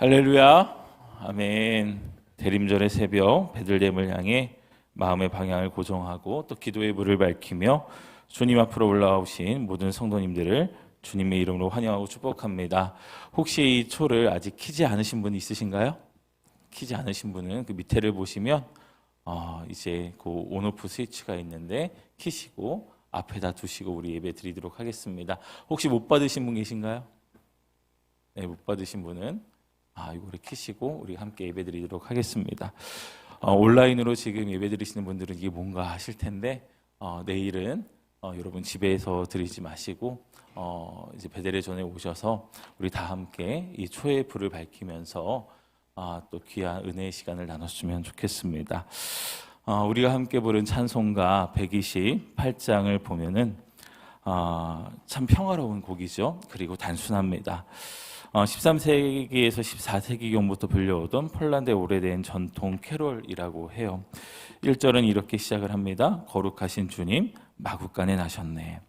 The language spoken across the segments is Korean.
할렐루야, 아멘. 대림절의 새벽 베들레헴을 향해 마음의 방향을 고정하고 또 기도의 불을 밝히며 주님 앞으로 올라오신 모든 성도님들을 주님의 이름으로 환영하고 축복합니다. 혹시 이 초를 아직 켜지 않으신 분이 있으신가요? 켜지 않으신 분은 그 밑에를 보시면 이제 그 온오프 스위치가 있는데 켜시고 앞에다 두시고 우리 예배 드리도록 하겠습니다. 혹시 못 받으신 분 계신가요? 네, 못 받으신 분은 이거를 켜시고 우리 함께 예배 드리도록 하겠습니다. 온라인으로 지금 예배 드리시는 분들은 이게 뭔가 하실 텐데 내일은 여러분 집에서 드리지 마시고 이제 베델의 전에 오셔서 우리 다 함께 이 초의 불을 밝히면서 또 귀한 은혜의 시간을 나눴으면 좋겠습니다. 우리가 함께 부른 찬송가 128장을 보면은 참 평화로운 곡이죠. 그리고 단순합니다. 13세기에서 14세기경부터 불려오던 폴란드의 오래된 전통 캐롤이라고 해요. 1절은 이렇게 시작을 합니다. 거룩하신 주님 마구간에 나셨네.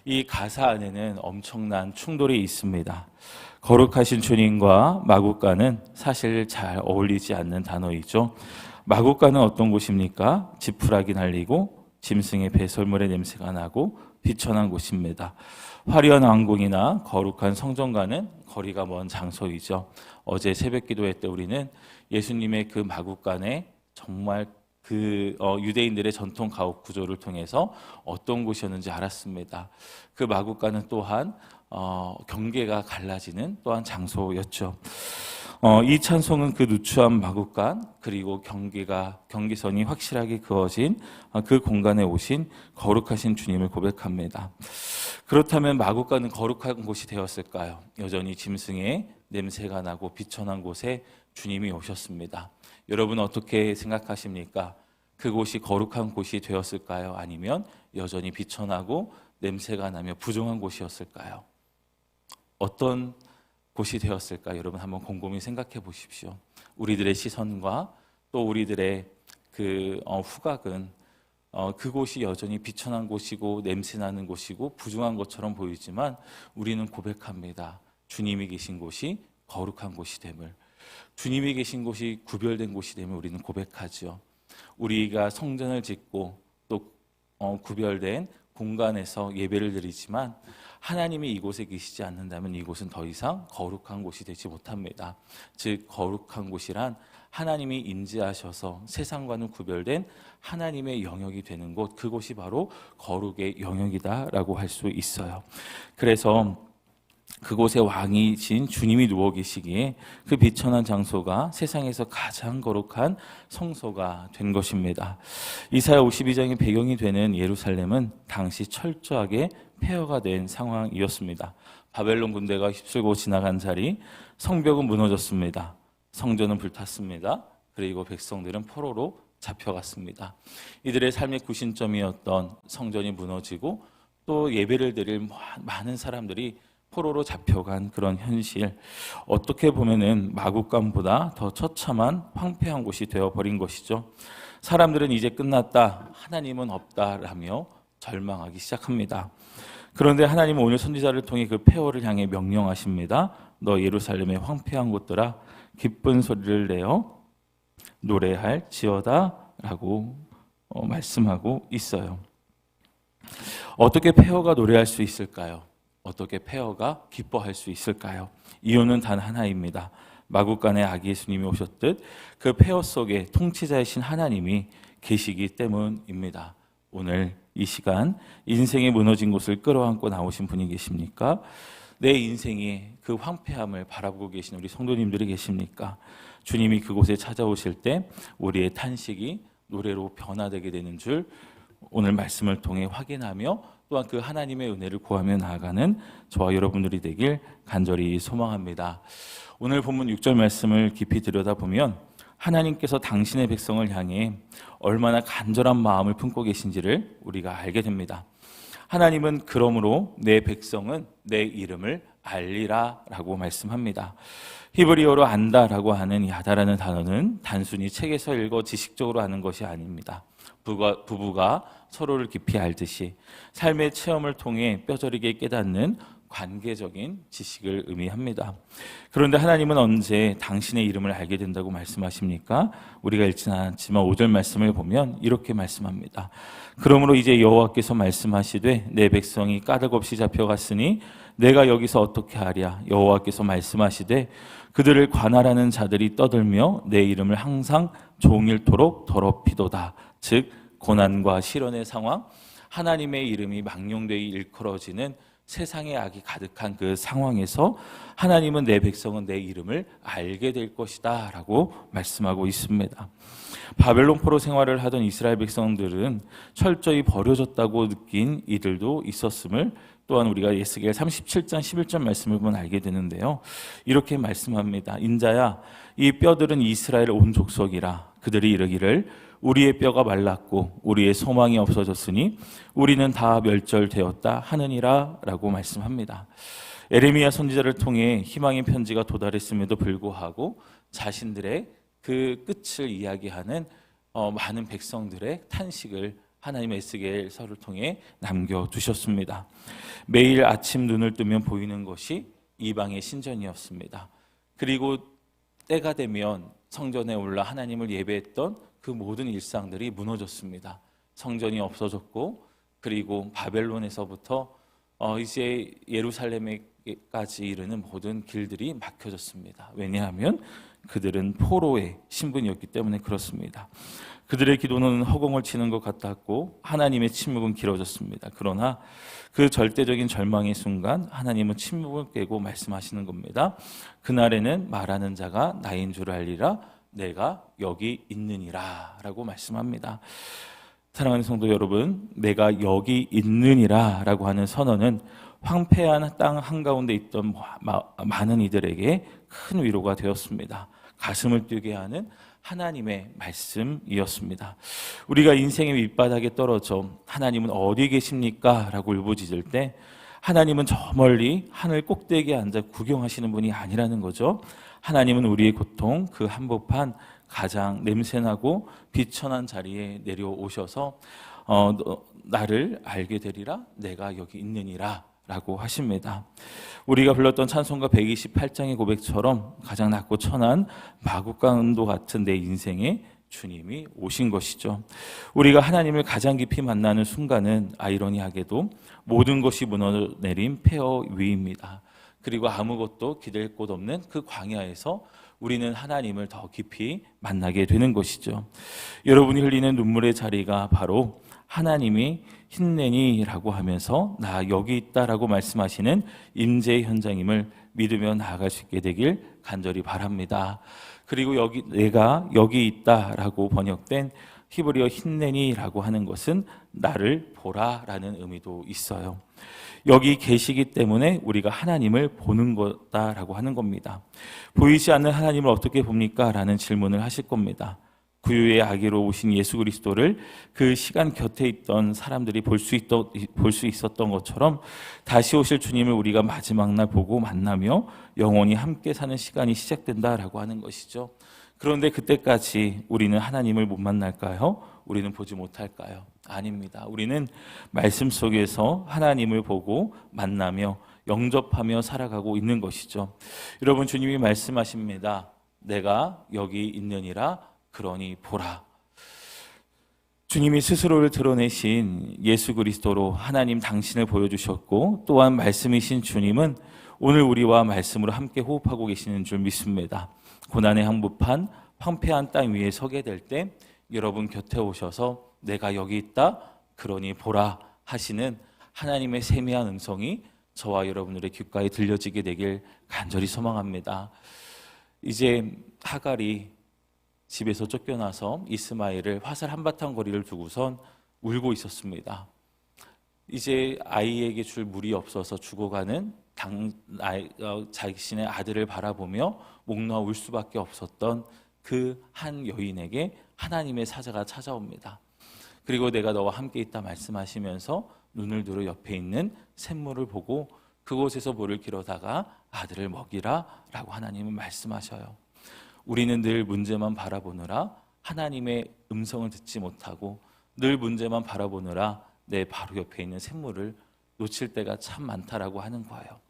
이 가사 안에는 엄청난 충돌이 있습니다. 거룩하신 주님과 마구간은 사실 잘 어울리지 않는 단어이죠. 마구간은 어떤 곳입니까? 지푸라기 날리고 짐승의 배설물의 냄새가 나고 비천한 곳입니다. 화려한 왕궁이나 거룩한 성전과는 거리가 먼 장소이죠. 어제 새벽 기도회 때 우리는 예수님의 그 마구간에 정말 그 유대인들의 전통 가옥 구조를 통해서 어떤 곳이었는지 알았습니다. 그 마구간은 또한 경계가 갈라지는 또한 장소였죠. 이 찬송은 그 누추한 마구간 그리고 경계선이 확실하게 그어진 그 공간에 오신 거룩하신 주님을 고백합니다. 그렇다면 마구간은 거룩한 곳이 되었을까요? 여전히 짐승의 냄새가 나고 비천한 곳에 주님이 오셨습니다. 여러분 어떻게 생각하십니까? 그곳이 거룩한 곳이 되었을까요? 아니면 여전히 비천하고 냄새가 나며 부정한 곳이었을까요? 어떤 곳이 되었을까? 여러분 한번 곰곰이 생각해 보십시오. 우리들의 시선과 또 우리들의 그 후각은 그곳이 여전히 비천한 곳이고 냄새나는 곳이고 부정한 것처럼 보이지만 우리는 고백합니다. 주님이 계신 곳이 거룩한 곳이 됨을. 주님이 계신 곳이 구별된 곳이 됨을 우리는 고백하죠. 우리가 성전을 짓고 또 구별된 공간에서 예배를 드리지만 하나님이 이곳에 계시지 않는다면 이곳은 더 이상 거룩한 곳이 되지 못합니다. 즉 거룩한 곳이란 하나님이 인지하셔서 세상과는 구별된 하나님의 영역이 되는 곳, 그곳이 바로 거룩의 영역이다라고 할 수 있어요. 그래서 그곳에 왕이신 주님이 누워 계시기에 그 비천한 장소가 세상에서 가장 거룩한 성소가 된 것입니다. 이사야 52장의 배경이 되는 예루살렘은 당시 철저하게 폐허가 된 상황이었습니다. 바벨론 군대가 휩쓸고 지나간 자리, 성벽은 무너졌습니다. 성전은 불탔습니다. 그리고 백성들은 포로로 잡혀갔습니다. 이들의 삶의 구심점이었던 성전이 무너지고 또 예배를 드릴 많은 사람들이 포로로 잡혀간 그런 현실, 어떻게 보면은 마구간보다 더 처참한 황폐한 곳이 되어버린 것이죠. 사람들은 이제 끝났다, 하나님은 없다라며 절망하기 시작합니다. 그런데 하나님은 오늘 선지자를 통해 그 폐허를 향해 명령하십니다. 너 예루살렘의 황폐한 곳들아 기쁜 소리를 내어 노래할지어다 라고 말씀하고 있어요. 어떻게 폐허가 노래할 수 있을까요? 어떻게 폐허가 기뻐할 수 있을까요? 이유는 단 하나입니다. 마구간에 아기 예수님이 오셨듯 그 폐허 속에 통치자이신 하나님이 계시기 때문입니다. 오늘 이 시간 인생이 무너진 곳을 끌어안고 나오신 분이 계십니까? 내 인생의 그 황폐함을 바라보고 계신 우리 성도님들이 계십니까? 주님이 그곳에 찾아오실 때 우리의 탄식이 노래로 변화되게 되는 줄 오늘 말씀을 통해 확인하며 또한 그 하나님의 은혜를 구하며 나아가는 저와 여러분들이 되길 간절히 소망합니다. 오늘 본문 6절 말씀을 깊이 들여다보면 하나님께서 당신의 백성을 향해 얼마나 간절한 마음을 품고 계신지를 우리가 알게 됩니다. 하나님은 그러므로 내 백성은 내 이름을 알리라 라고 말씀합니다. 히브리어로 안다라고 하는 이 아다라는 단어는 단순히 책에서 읽어 지식적으로 아는 것이 아닙니다. 부부가 서로를 깊이 알듯이 삶의 체험을 통해 뼈저리게 깨닫는 관계적인 지식을 의미합니다. 그런데 하나님은 언제 당신의 이름을 알게 된다고 말씀하십니까? 우리가 읽지는 않았지만 5절 말씀을 보면 이렇게 말씀합니다. 그러므로 이제 여호와께서 말씀하시되 내 백성이 까닭없이 잡혀갔으니 내가 여기서 어떻게 하랴. 여호와께서 말씀하시되 그들을 관할하는 자들이 떠들며 내 이름을 항상 종일토록 더럽히도다. 즉 고난과 시련의 상황, 하나님의 이름이 망령되이 일컬어지는 세상의 악이 가득한 그 상황에서 하나님은 내 백성은 내 이름을 알게 될 것이다 라고 말씀하고 있습니다. 바벨론 포로 생활을 하던 이스라엘 백성들은 철저히 버려졌다고 느낀 이들도 있었음을 또한 우리가 예스겔 37장 11절 말씀을 보면 알게 되는데요. 이렇게 말씀합니다. 인자야, 이 뼈들은 이스라엘 온 족속이라. 그들이 이르기를 우리의 뼈가 말랐고 우리의 소망이 없어졌으니 우리는 다 멸절되었다 하느니라 라고 말씀합니다. 에레미야 선지자를 통해 희망의 편지가 도달했음에도 불구하고 자신들의 그 끝을 이야기하는 많은 백성들의 탄식을 하나님의 에스겔서를 통해 남겨두셨습니다. 매일 아침 눈을 뜨면 보이는 것이 이방의 신전이었습니다. 그리고 때가 되면 성전에 올라 하나님을 예배했던 그 모든 일상들이 무너졌습니다. 성전이 없어졌고 그리고 바벨론에서부터 이제 예루살렘에까지 이르는 모든 길들이 막혀졌습니다. 왜냐하면 그들은 포로의 신분이었기 때문에 그렇습니다. 그들의 기도는 허공을 치는 것 같았고 하나님의 침묵은 길어졌습니다. 그러나 그 절대적인 절망의 순간 하나님은 침묵을 깨고 말씀하시는 겁니다. 그날에는 말하는 자가 나인 줄 알리라. 내가 여기 있느니라 라고 말씀합니다. 사랑하는 성도 여러분, 내가 여기 있느니라 라고 하는 선언은 황폐한 땅 한가운데 있던 많은 이들에게 큰 위로가 되었습니다. 가슴을 뛰게 하는 하나님의 말씀이었습니다. 우리가 인생의 밑바닥에 떨어져 하나님은 어디 계십니까? 라고 울부짖을 때 하나님은 저 멀리 하늘 꼭대기에 앉아 구경하시는 분이 아니라는 거죠. 하나님은 우리의 고통 그 한복판 가장 냄새나고 비천한 자리에 내려오셔서 나를 알게 되리라. 내가 여기 있느니라 라고 하십니다. 우리가 불렀던 찬송가 128장의 고백처럼 가장 낮고 천한 마구간도 같은 내 인생에 주님이 오신 것이죠. 우리가 하나님을 가장 깊이 만나는 순간은 아이러니하게도 모든 것이 무너내린 폐허 위입니다. 그리고 아무것도 기댈 곳 없는 그 광야에서 우리는 하나님을 더 깊이 만나게 되는 것이죠. 여러분이 흘리는 눈물의 자리가 바로 하나님이 힘내니라고 하면서 나 여기 있다라고 말씀하시는 임재의 현장임을 믿으며 나아갈 수 있게 되길 간절히 바랍니다. 그리고 내가 여기 있다라고 번역된 히브리어 힘내니라고 하는 것은 나를 보라라는 의미도 있어요. 여기 계시기 때문에 우리가 하나님을 보는 거다라고 하는 겁니다. 보이지 않는 하나님을 어떻게 봅니까? 라는 질문을 하실 겁니다. 구유의 아기로 오신 예수 그리스도를 그 시간 곁에 있던 사람들이 볼 수 있었던 것처럼 다시 오실 주님을 우리가 마지막 날 보고 만나며 영원히 함께 사는 시간이 시작된다라고 하는 것이죠. 그런데 그때까지 우리는 하나님을 못 만날까요? 우리는 보지 못할까요? 아닙니다. 우리는 말씀 속에서 하나님을 보고 만나며 영접하며 살아가고 있는 것이죠. 여러분, 주님이 말씀하십니다. 내가 여기 있느니라 그러니 보라. 주님이 스스로를 드러내신 예수 그리스도로 하나님 당신을 보여주셨고 또한 말씀이신 주님은 오늘 우리와 말씀으로 함께 호흡하고 계시는 줄 믿습니다. 고난의 한복판 황폐한 땅 위에 서게 될 때 여러분 곁에 오셔서 내가 여기 있다 그러니 보라 하시는 하나님의 세미한 음성이 저와 여러분들의 귓가에 들려지게 되길 간절히 소망합니다. 이제 하갈이 집에서 쫓겨나서 이스마엘을 화살 한바탕 거리를 두고선 울고 있었습니다. 이제 아이에게 줄 물이 없어서 죽어가는 자신의 아들을 바라보며 목 놓아 울 수밖에 없었던 그 한 여인에게 하나님의 사자가 찾아옵니다. 그리고 내가 너와 함께 있다 말씀하시면서 눈을 들어 옆에 있는 샘물을 보고 그곳에서 물을 길어다가 아들을 먹이라 라고 하나님은 말씀하셔요. 우리는 늘 문제만 바라보느라 하나님의 음성을 듣지 못하고 늘 문제만 바라보느라 내 바로 옆에 있는 샘물을 놓칠 때가 참 많다라고 하는 거예요.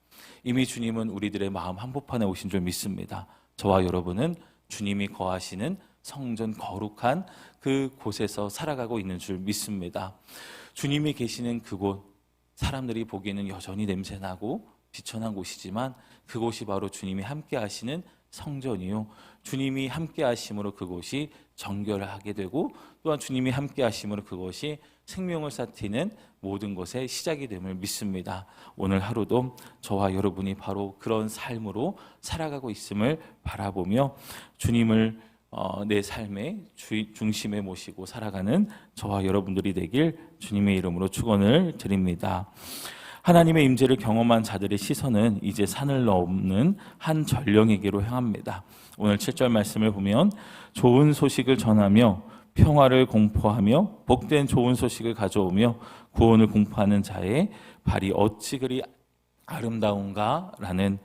이미 주님은 우리들의 마음 한복판에 오신 줄 믿습니다. 저와 여러분은 주님이 거하시는 성전 거룩한 그 곳에서 살아가고 있는 줄 믿습니다. 주님이 계시는 그곳, 사람들이 보기에는 여전히 냄새나고 비천한 곳이지만 그곳이 바로 주님이 함께 하시는 성전이요, 주님이 함께 하심으로 그곳이 정결하게 되고, 또한 주님이 함께 하심으로 그것이 생명을 삭히는 모든 것의 시작이 됨을 믿습니다. 오늘 하루도 저와 여러분이 바로 그런 삶으로 살아가고 있음을 바라보며 주님을 내 삶의 중심에 모시고 살아가는 저와 여러분들이 되길 주님의 이름으로 축원을 드립니다. 하나님의 임재를 경험한 자들의 시선은 이제 산을 넘는 한 전령에게로 향합니다. 오늘 7절 말씀을 보면 좋은 소식을 전하며 평화를 공포하며 복된 좋은 소식을 가져오며 구원을 공포하는 자의 발이 어찌 그리 아름다운가라는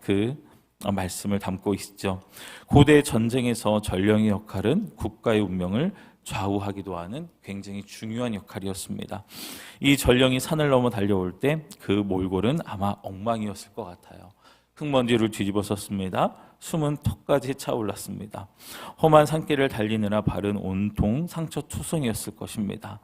그 말씀을 담고 있죠. 고대 전쟁에서 전령의 역할은 국가의 운명을 좌우하기도 하는 굉장히 중요한 역할이었습니다. 이 전령이 산을 넘어 달려올 때 그 몰골은 아마 엉망이었을 것 같아요. 흙먼지를 뒤집어 썼습니다. 숨은 턱까지 차올랐습니다. 험한 산길을 달리느라 발은 온통 상처투성이었을 것입니다.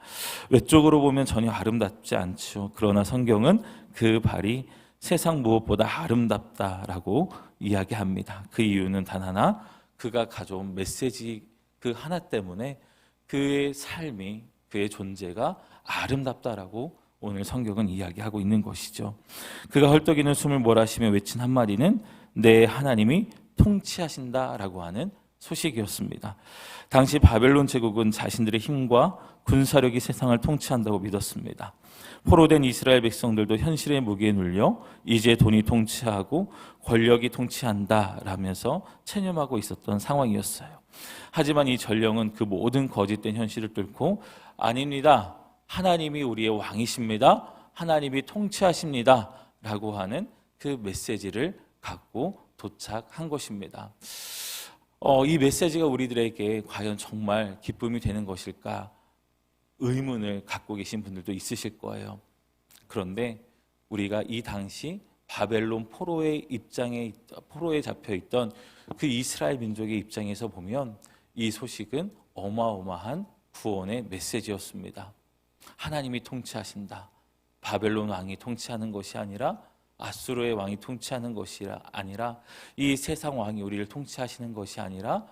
외적으로 보면 전혀 아름답지 않죠. 그러나 성경은 그 발이 세상 무엇보다 아름답다라고 이야기합니다. 그 이유는 단 하나, 그가 가져온 메시지 그 하나 때문에 그의 삶이, 그의 존재가 아름답다라고 오늘 성경은 이야기하고 있는 것이죠. 그가 헐떡이는 숨을 몰아쉬며 외친 한마디는 내 하나님이 통치하신다라고 하는 소식이었습니다. 당시 바벨론 제국은 자신들의 힘과 군사력이 세상을 통치한다고 믿었습니다. 포로된 이스라엘 백성들도 현실의 무게에 눌려 이제 돈이 통치하고 권력이 통치한다라면서 체념하고 있었던 상황이었어요. 하지만 이 전령은 그 모든 거짓된 현실을 뚫고 아닙니다, 하나님이 우리의 왕이십니다, 하나님이 통치하십니다 라고 하는 그 메시지를 갖고 도착한 것입니다. 이 메시지가 우리들에게 과연 정말 기쁨이 되는 것일까 의문을 갖고 계신 분들도 있으실 거예요. 그런데 우리가 이 당시 바벨론 포로에 잡혀 있던 그 이스라엘 민족의 입장에서 보면 이 소식은 어마어마한 구원의 메시지였습니다. 하나님이 통치하신다. 바벨론 왕이 통치하는 것이 아니라, 아수르의 왕이 통치하는 것이 아니라, 이 세상 왕이 우리를 통치하시는 것이 아니라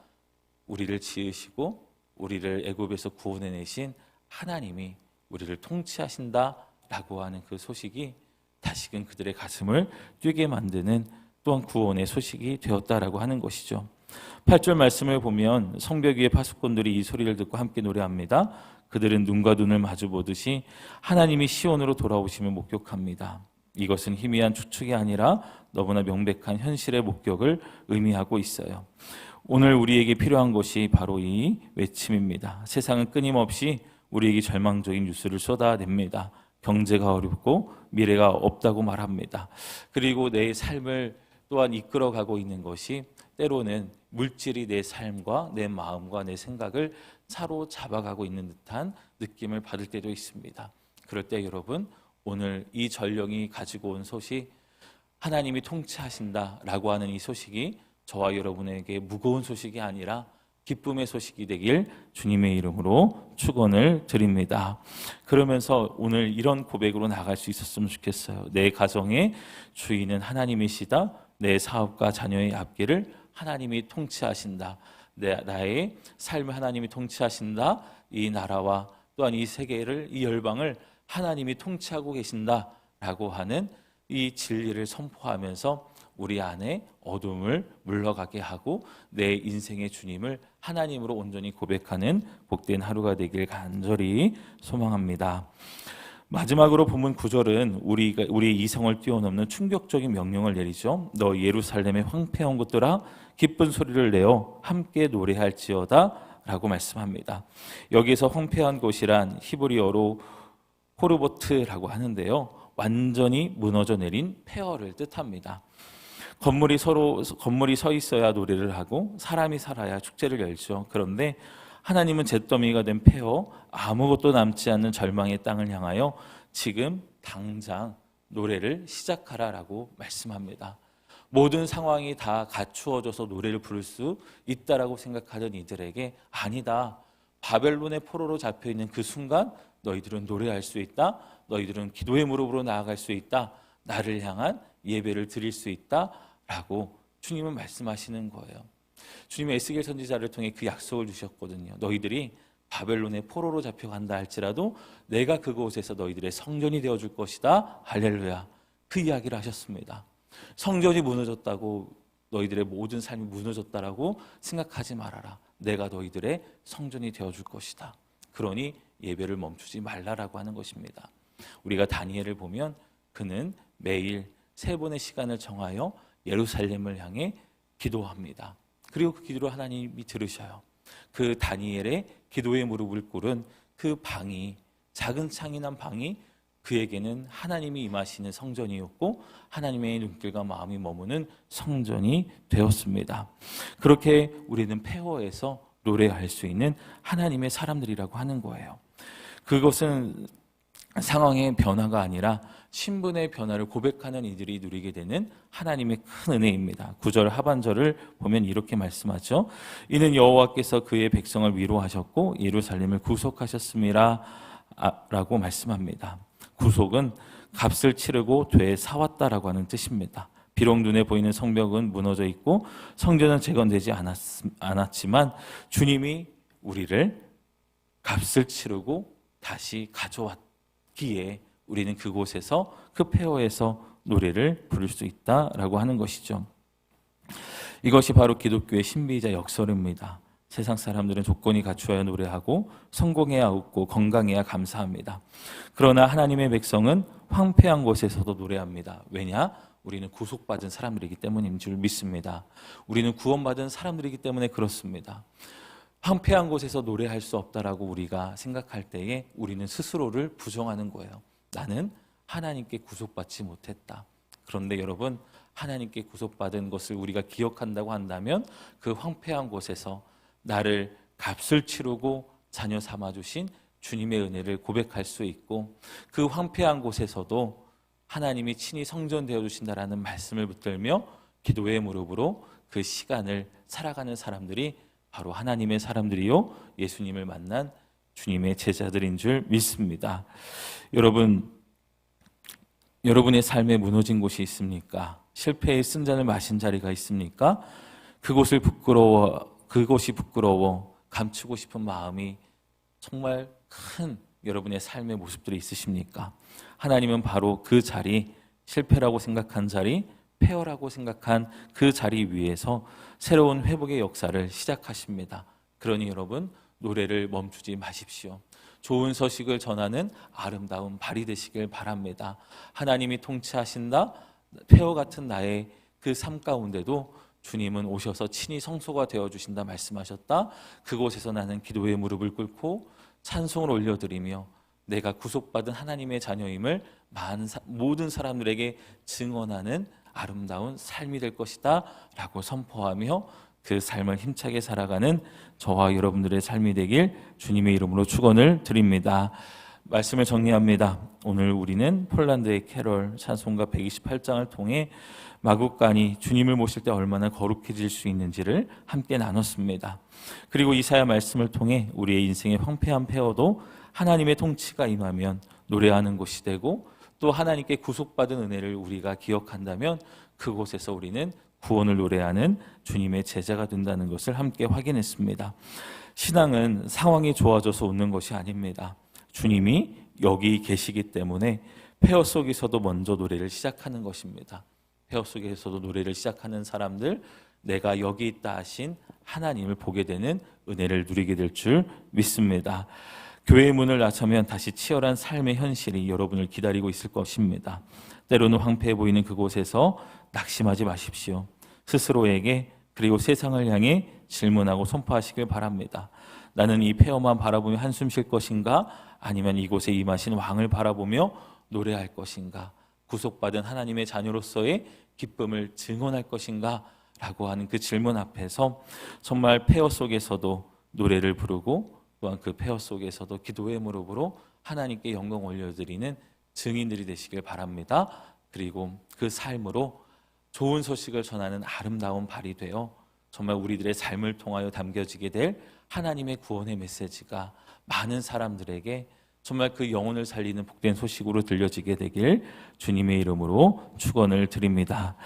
우리를 지으시고 우리를 애굽에서 구원해내신 하나님이 우리를 통치하신다라고 하는 그 소식이 다시금 그들의 가슴을 뛰게 만드는 또한 구원의 소식이 되었다라고 하는 것이죠. 8절 말씀을 보면 성벽 위의 파수꾼들이 이 소리를 듣고 함께 노래합니다. 그들은 눈과 눈을 마주 보듯이 하나님이 시온으로 돌아오심을 목격합니다. 이것은 희미한 추측이 아니라 너무나 명백한 현실의 목격을 의미하고 있어요. 오늘 우리에게 필요한 것이 바로 이 외침입니다. 세상은 끊임없이 우리에게 절망적인 뉴스를 쏟아냅니다. 경제가 어렵고 미래가 없다고 말합니다. 그리고 내 삶을 또한 이끌어가고 있는 것이 때로는 물질이 내 삶과 내 마음과 내 생각을 사로잡아가고 있는 듯한 느낌을 받을 때도 있습니다. 그럴 때 여러분, 오늘 이 전령이 가지고 온 소식, 하나님이 통치하신다라고 하는 이 소식이 저와 여러분에게 무거운 소식이 아니라 기쁨의 소식이 되길 주님의 이름으로 축원을 드립니다. 그러면서 오늘 이런 고백으로 나갈 수 있었으면 좋겠어요. 내 가정의 주인은 하나님이시다. 내 사업과 자녀의 앞길을 하나님이 통치하신다. 나의 삶을 하나님이 통치하신다. 이 나라와 또한 이 세계를, 이 열방을 하나님이 통치하고 계신다라고 하는 이 진리를 선포하면서 우리 안에 어둠을 물러가게 하고 내 인생의 주님을 하나님으로 온전히 고백하는 복된 하루가 되길 간절히 소망합니다. 마지막으로 본문 9절은 우리의 이성을 뛰어넘는 충격적인 명령을 내리죠. 너 예루살렘의 황폐한 곳들아 기쁜 소리를 내어 함께 노래할지어다 라고 말씀합니다. 여기에서 황폐한 곳이란 히브리어로 호르보트라고 하는데요, 완전히 무너져 내린 폐허를 뜻합니다. 건물이 서 있어야 노래를 하고 사람이 살아야 축제를 열죠. 그런데 하나님은 잿더미가 된 폐허, 아무것도 남지 않는 절망의 땅을 향하여 지금 당장 노래를 시작하라라고 말씀합니다. 모든 상황이 다 갖추어져서 노래를 부를 수 있다라고 생각하던 이들에게 아니다. 바벨론의 포로로 잡혀있는 그 순간 너희들은 노래할 수 있다. 너희들은 기도의 무릎으로 나아갈 수 있다. 나를 향한 예배를 드릴 수 있다라고 주님은 말씀하시는 거예요. 주님은 에스겔 선지자를 통해 그 약속을 주셨거든요. 너희들이 바벨론의 포로로 잡혀간다 할지라도 내가 그곳에서 너희들의 성전이 되어줄 것이다. 할렐루야. 그 이야기를 하셨습니다. 성전이 무너졌다고 너희들의 모든 삶이 무너졌다라고 생각하지 말아라. 내가 너희들의 성전이 되어줄 것이다. 그러니 예배를 멈추지 말라라고 하는 것입니다. 우리가 다니엘을 보면 그는 매일 3번의 시간을 정하여 예루살렘을 향해 기도합니다. 그리고 그 기도를 하나님이 들으셔요. 그 다니엘의 기도의 무릎을 꿇은 그 방이, 작은 창이 난 방이 그에게는 하나님이 임하시는 성전이었고 하나님의 눈길과 마음이 머무는 성전이 되었습니다. 그렇게 우리는 폐허에서 노래할 수 있는 하나님의 사람들이라고 하는 거예요. 그것은 상황의 변화가 아니라 신분의 변화를 고백하는 이들이 누리게 되는 하나님의 큰 은혜입니다. 9절 하반절을 보면 이렇게 말씀하죠. 이는 여호와께서 그의 백성을 위로하셨고 예루살렘을 구속하셨음이라 라고 말씀합니다. 구속은 값을 치르고 되사왔다라고 하는 뜻입니다. 비록 눈에 보이는 성벽은 무너져 있고 성전은 재건되지 않았지만 주님이 우리를 값을 치르고 다시 가져왔기에 우리는 그곳에서 그 폐허에서 노래를 부를 수 있다라고 하는 것이죠. 이것이 바로 기독교의 신비이자 역설입니다. 세상 사람들은 조건이 갖추어야 노래하고 성공해야 웃고 건강해야 감사합니다. 그러나 하나님의 백성은 황폐한 곳에서도 노래합니다. 왜냐? 우리는 구속받은 사람들이기 때문인 줄 믿습니다. 우리는 구원받은 사람들이기 때문에 그렇습니다. 황폐한 곳에서 노래할 수 없다라고 우리가 생각할 때에 우리는 스스로를 부정하는 거예요. 나는 하나님께 구속받지 못했다. 그런데 여러분, 하나님께 구속받은 것을 우리가 기억한다고 한다면 그 황폐한 곳에서 나를 값을 치르고 자녀 삼아주신 주님의 은혜를 고백할 수 있고 그 황폐한 곳에서도 하나님이 친히 성전 되어주신다라는 말씀을 붙들며 기도의 무릎으로 그 시간을 살아가는 사람들이 바로 하나님의 사람들이요 예수님을 만난 주님의 제자들인 줄 믿습니다. 여러분의 삶에 무너진 곳이 있습니까? 실패의 쓴잔을 마신 자리가 있습니까? 그것이 부끄러워 감추고 싶은 마음이 정말 큰 여러분의 삶의 모습들이 있으십니까? 하나님은 바로 그 자리, 실패라고 생각한 자리, 폐허라고 생각한 그 자리 위에서 새로운 회복의 역사를 시작하십니다. 그러니 여러분, 노래를 멈추지 마십시오. 좋은 소식을 전하는 아름다운 발이 되시길 바랍니다. 하나님이 통치하신다. 폐허 같은 나의 그 삶 가운데도 주님은 오셔서 친히 성소가 되어주신다 말씀하셨다. 그곳에서 나는 기도의 무릎을 꿇고 찬송을 올려드리며 내가 구속받은 하나님의 자녀임을 모든 사람들에게 증언하는 아름다운 삶이 될 것이다 라고 선포하며 그 삶을 힘차게 살아가는 저와 여러분들의 삶이 되길 주님의 이름으로 축원을 드립니다. 말씀을 정리합니다. 오늘 우리는 폴란드의 캐럴 찬송가 128장을 통해 마국간이 주님을 모실 때 얼마나 거룩해질 수 있는지를 함께 나눴습니다. 그리고 이사야 말씀을 통해 우리의 인생의 황폐한 폐허도 하나님의 통치가 임하면 노래하는 곳이 되고 또 하나님께 구속받은 은혜를 우리가 기억한다면 그곳에서 우리는 구원을 노래하는 주님의 제자가 된다는 것을 함께 확인했습니다. 신앙은 상황이 좋아져서 웃는 것이 아닙니다. 주님이 여기 계시기 때문에 폐허 속에서도 먼저 노래를 시작하는 것입니다. 폐허 속에서도 노래를 시작하는 사람들, 내가 여기 있다 하신 하나님을 보게 되는 은혜를 누리게 될 줄 믿습니다. 교회의 문을 나서면 다시 치열한 삶의 현실이 여러분을 기다리고 있을 것입니다. 때로는 황폐해 보이는 그곳에서 낙심하지 마십시오. 스스로에게 그리고 세상을 향해 질문하고 선포하시길 바랍니다. 나는 이 폐허만 바라보며 한숨 쉴 것인가? 아니면 이곳에 임하신 왕을 바라보며 노래할 것인가? 구속받은 하나님의 자녀로서의 기쁨을 증언할 것인가? 라고 하는 그 질문 앞에서 정말 폐허 속에서도 노래를 부르고 또한 그 폐허 속에서도 기도의 무릎으로 하나님께 영광 올려드리는 증인들이 되시길 바랍니다. 그리고 그 삶으로 좋은 소식을 전하는 아름다운 발이 되어 정말 우리들의 삶을 통하여 담겨지게 될 하나님의 구원의 메시지가 많은 사람들에게 정말 그 영혼을 살리는 복된 소식으로 들려지게 되길 주님의 이름으로 축원을 드립니다.